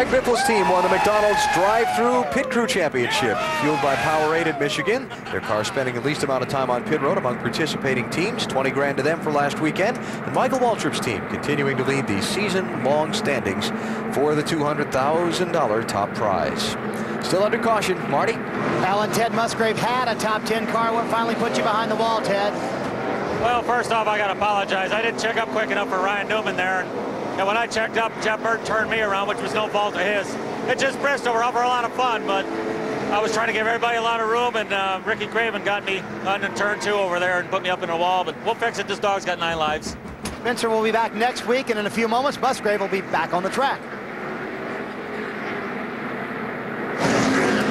Greg Biffle's team won the McDonald's Drive-Thru Pit Crew Championship. Fueled by Powerade at Michigan, their car spending the least amount of time on pit road among participating teams. 20 grand to them for last weekend. And Michael Waltrip's team continuing to lead the season-long standings for the $200,000 top prize. Still under caution, Marty. Alan, Ted Musgrave had a top 10 car. What finally put you behind the wall, Ted? Well, first off, I got to apologize. I didn't check up quick enough for Ryan Newman there. And when I checked up, Jeff Burton turned me around, which was no fault of his. It's just Bristol. We're out for a lot of fun, but I was trying to give everybody a lot of room, and Ricky Craven got me on turn 2 over there and put me up in a wall, but we'll fix it. This dog's got 9 lives. Spencer will be back next week, and in a few moments, Musgrave will be back on the track.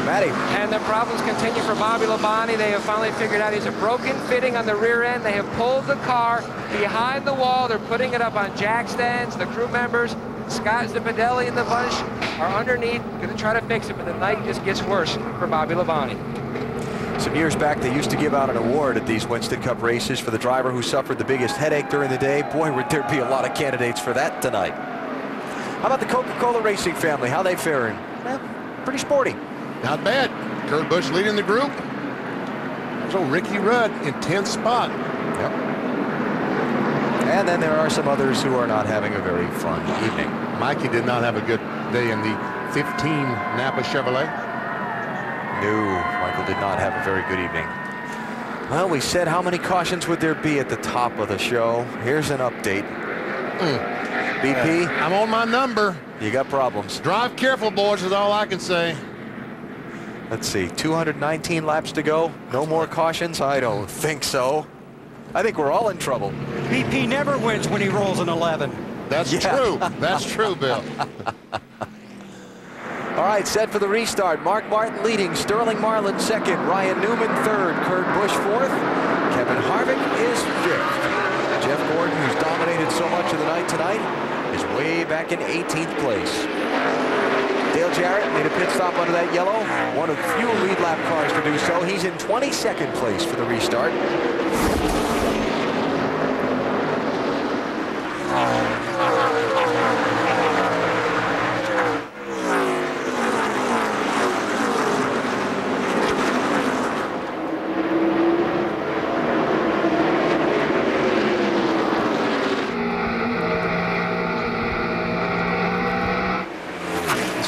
Matty. And the problems continue for Bobby Labonte. They have finally figured out he's a broken fitting on the rear end. They have pulled the car behind the wall. They're putting it up on jack stands. The crew members, Scott Zipadelli and the bunch, are underneath, going to try to fix it, but the night just gets worse for Bobby Labonte. Some years back, they used to give out an award at these Winston Cup races for the driver who suffered the biggest headache during the day. Boy, would there be a lot of candidates for that tonight. How about the Coca-Cola Racing family? How they faring? Well, pretty sporty. Not bad. Kurt Busch leading the group. So Ricky Rudd in 10th spot. Yep. And then there are some others who are not having a very fun evening. Mikey did not have a good day in the 15 Napa Chevrolet. No, Michael did not have a very good evening. Well, we said how many cautions would there be at the top of the show. Here's an update. BP. I'm on my number. You got problems. Drive careful, boys, is all I can say. Let's see, 219 laps to go. No more cautions? I don't think so. I think we're all in trouble. BP never wins when he rolls an 11. That's true. That's true, Bill. All right, set for the restart. Mark Martin leading, Sterling Marlin second, Ryan Newman third, Kurt Busch fourth, Kevin Harvick is fifth. Jeff Gordon, who's dominated so much of the night tonight, is way back in 18th place. Dale Jarrett made a pit stop under that yellow. One of few lead lap cars to do so. He's in 22nd place for the restart.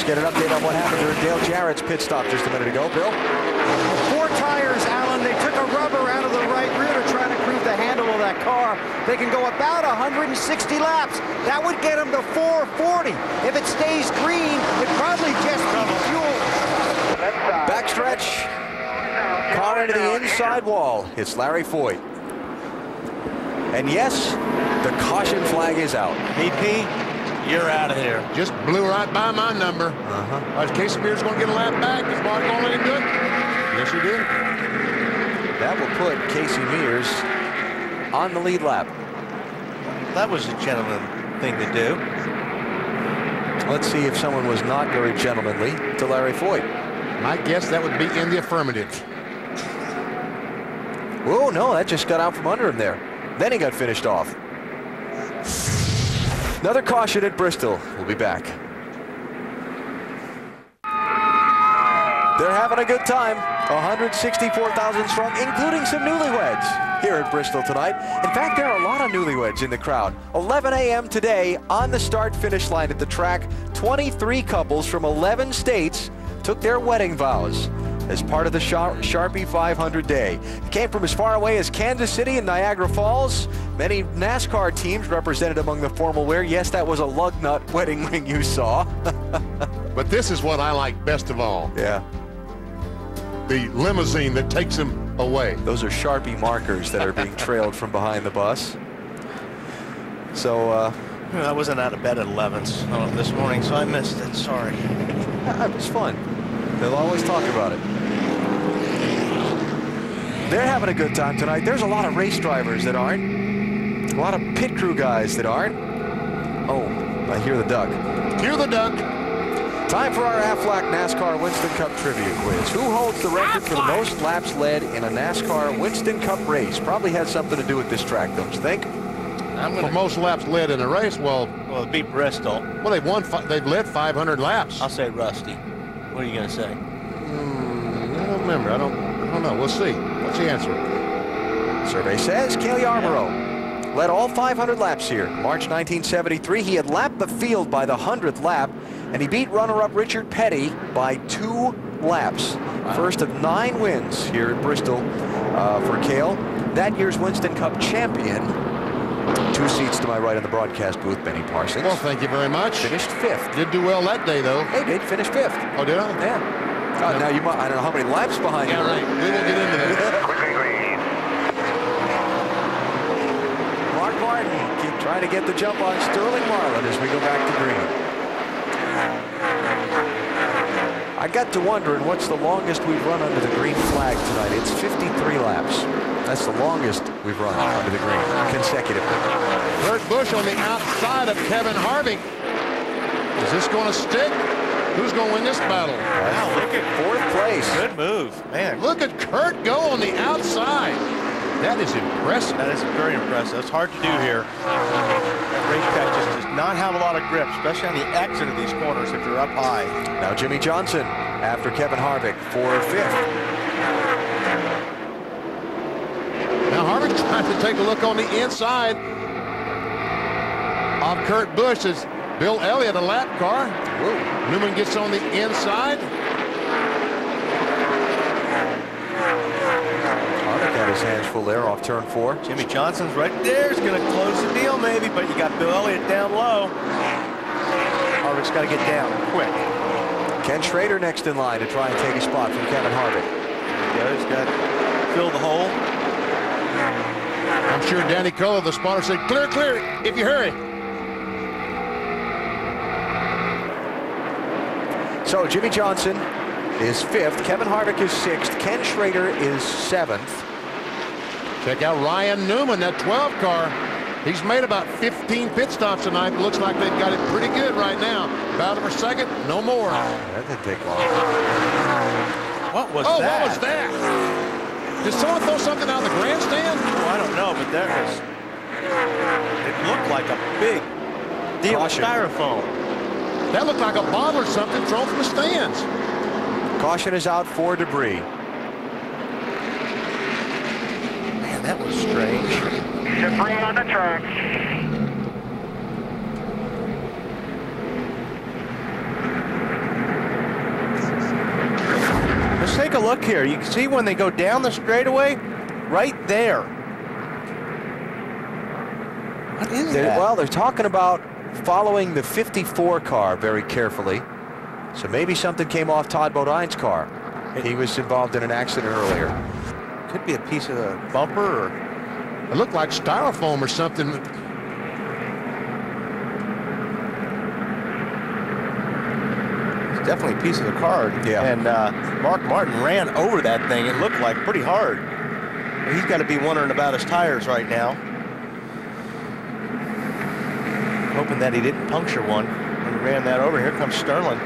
Get an update on what happened during Dale Jarrett's pit stop just a minute ago. Bill? 4 tires, Alan. They took a rubber out of the right rear to try to improve the handle of that car. They can go about 160 laps. That would get them to 440. If it stays green, it probably just needs fuel. Backstretch. Car into the inside wall. It's Larry Foyt. And yes, the caution flag is out. BP, you're out of here. Just blew right by my number. Casey Mears going to get a lap back. Is Mark going to let him do it? Yes, he did. That will put Casey Mears on the lead lap. That was a gentleman thing to do. Let's see if someone was not very gentlemanly to Larry Foyt. My guess that would be in the affirmative. Oh, no, that just got out from under him there. Then he got finished off. Another caution at Bristol. We'll be back. They're having a good time. 164,000 strong, including some newlyweds here at Bristol tonight. In fact, there are a lot of newlyweds in the crowd. 11 a.m. today on the start-finish line at the track. 23 couples from 11 states took their wedding vows as part of the Sharpie 500 day. It came from as far away as Kansas City and Niagara Falls. Many NASCAR teams represented among the formal wear. Yes, that was a lug nut wedding ring you saw. But this is what I like best of all. Yeah. The limousine that takes him away. Those are Sharpie markers that are being trailed from behind the bus. So, I wasn't out of bed at 11 this morning, so I missed it. Sorry. It was fun. They'll always talk about it. They're having a good time tonight. There's a lot of race drivers that aren't. A lot of pit crew guys that aren't. Oh, I hear the duck. Hear the duck. Time for our Aflac NASCAR Winston Cup Trivia Quiz. Who holds the record for the most laps led in a NASCAR Winston Cup race? Probably has something to do with this track, don't you think? for most laps led in a race. Well, Well, beat Bristol. well, they've led 500 laps. I'll say Rusty. What are you going to say? I don't remember. I don't know. We'll see. What's the answer? Survey says Cale Yarborough led all 500 laps here. March 1973, he had lapped the field by the 100th lap, and he beat runner-up Richard Petty by 2 laps. Wow. First of 9 wins here at Bristol for Cale. That year's Winston Cup champion. 2 seats to my right in the broadcast booth, Benny Parsons. Well, thank you very much. Finished 5th. Did do well that day, though. They did finish 5th. Oh, did I? Yeah. God, now you might, I don't know how many laps behind you. Yeah, right. We will get into that. Mark Martin keep trying to get the jump on Sterling Marlin as we go back to green. I got to wondering what's the longest we've run under the green flag tonight. It's 53 laps. That's the longest we've run under the green consecutively. Kurt Busch on the outside of Kevin Harvick. Is this going to stick? Who's going to win this battle? Wow, look at 4th place. good move, man. Look at Kurt go on the outside. That is impressive. That is very impressive. It's hard to do here. That racetrack just does not have a lot of grip, especially on the exit of these corners if you're up high. Now Jimmy Johnson after Kevin Harvick for 5th. Now Harvick trying to take a look on the inside of Kurt Busch as Bill Elliott, a lap car. Whoa. Newman gets on the inside. Harvick had his hands full there off turn 4. Jimmy Johnson's right there. Is going to close the deal maybe, but you got Bill Elliott down low. Harvick's got to get down quick. Ken Schrader next in line to try and take a spot from Kevin Harvick. Yeah, he's got to fill the hole. I'm sure Danny Cullen, the spotter, said, clear, clear, if you hurry. So Jimmy Johnson is 5th. Kevin Harvick is 6th. Ken Schrader is 7th. Check out Ryan Newman, that 12 car. He's made about 15 pit stops tonight. Looks like they've got it pretty good right now. Battle for second, no more. That didn't take long. What was Oh, that? what was that? Did someone throw something out of the grandstand? Oh, I don't know, but that was... It looked like a big deal of styrofoam. That looked like a bottle or something thrown from the stands. Caution is out for debris. Man, that was strange. Debris on the track. Let's take a look here. You can see when they go down the straightaway, right there. What is that? Well, they're talking about following the 54 car very carefully. So maybe something came off Todd Bodine's car. He was involved in an accident earlier. Could be a piece of the bumper or... It looked like styrofoam or something. It's definitely a piece of the car. Yeah. And Mark Martin ran over that thing. It looked like pretty hard. He's got to be wondering about his tires right now. Hoping that he didn't puncture one when he ran that over. Here comes Sterling.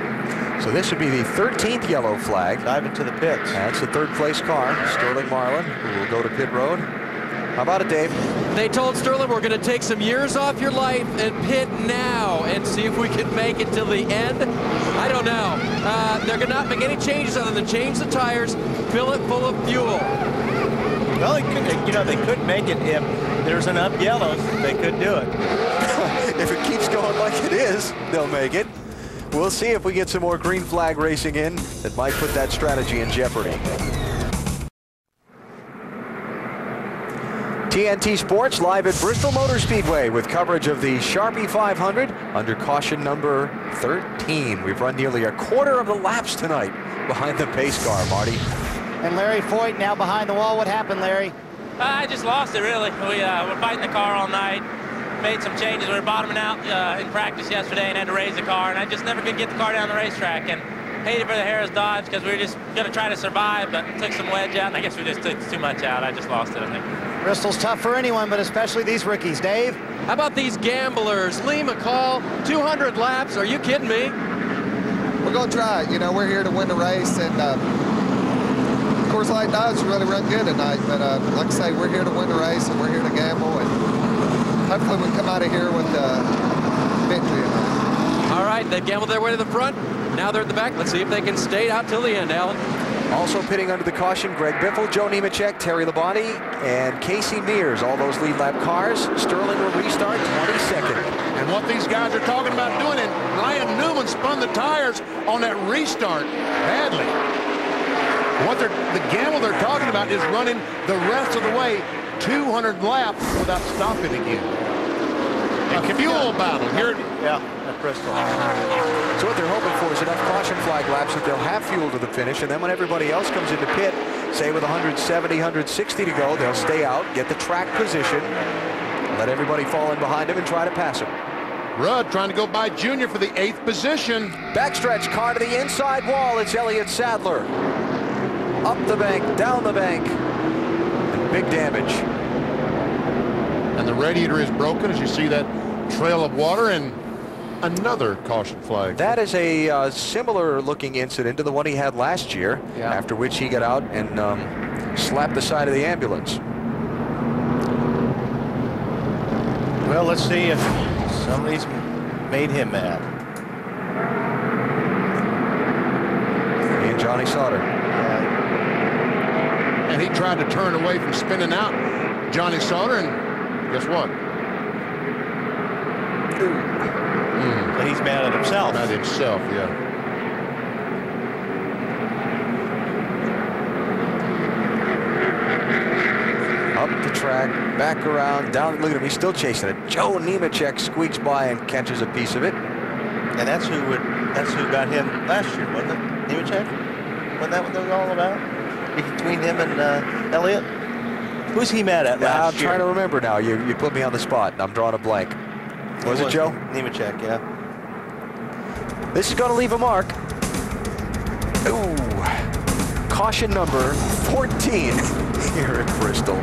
So this would be the 13th yellow flag. Diving to the pits. That's the 3rd place car, Sterling Marlin, who will go to pit road. How about it, Dave? They told Sterling, we're going to take some years off your life and pit now and see if we can make it till the end. I don't know. They're going to not make any changes other than change the tires, fill it full of fuel. Well, they could, they could make it if there's enough yellows. They could do it. If it keeps going like it is, they'll make it. We'll see if we get some more green flag racing in that might put that strategy in jeopardy. TNT Sports live at Bristol Motor Speedway with coverage of the Sharpie 500 under caution number 13. We've run nearly a quarter of the laps tonight behind the pace car, Marty. And Larry Foyt now behind the wall. What happened, Larry? I just lost it, really. We were fighting the car all night. Made some changes. We were bottoming out in practice yesterday and had to raise the car, and I just never could get the car down the racetrack. And hated for the Harris Dodge because we were just going to try to survive, but took some wedge out, and I guess we just took too much out. I just lost it, I think. Bristol's tough for anyone, but especially these rookies. Dave? How about these gamblers? Lee McCall, 200 laps. Are you kidding me? We're going to try it. You know, we're here to win the race, and Coors Light Dodge really run good tonight. But like I say, we're here to win the race, and we're here to gamble. And hopefully we come out of here with victory. All right, they've gambled their way to the front. Now they're at the back. Let's see if they can stay out till the end, Alan. Also pitting under the caution, Greg Biffle, Joe Nemechek, Terry Labonte, and Casey Mears. All those lead lap cars. Sterling will restart 22nd. And what these guys are talking about doing, and Ryan Newman spun the tires on that restart badly. The gamble they're talking about is running the rest of the way 200 laps without stopping again. A fuel battle here. Yeah, at Bristol. So what they're hoping for is enough caution flag laps that they'll have fuel to the finish, and then when everybody else comes into pit, say with 170, 160 to go, they'll stay out, get the track position, let everybody fall in behind him and try to pass him. Rudd trying to go by Junior for the 8th position. Backstretch car to the inside wall. It's Elliott Sadler. Up the bank, down the bank, and big damage. And the radiator is broken as you see that trail of water, and another caution flag. That is a similar looking incident to the one he had last year, after which he got out and slapped the side of the ambulance. Well, let's see if somebody's made him mad. He and Johnny Sauter. And he tried to turn away from spinning out Johnny Sauter, and guess what? He's mad at himself. Mad at himself, yeah. Up the track, back around, down. Look at him, he's still chasing it. Joe Nemechek squeaks by and catches a piece of it. And that's who got him last year, wasn't it? Nemechek? Wasn't that what they were all about? Between him and Elliott? Who's he mad at last year? I'm trying to remember now. You put me on the spot. I'm drawing a blank. Was it Joe? Nemechek, yeah. This is going to leave a mark. Ooh. Caution number 14 here at Bristol.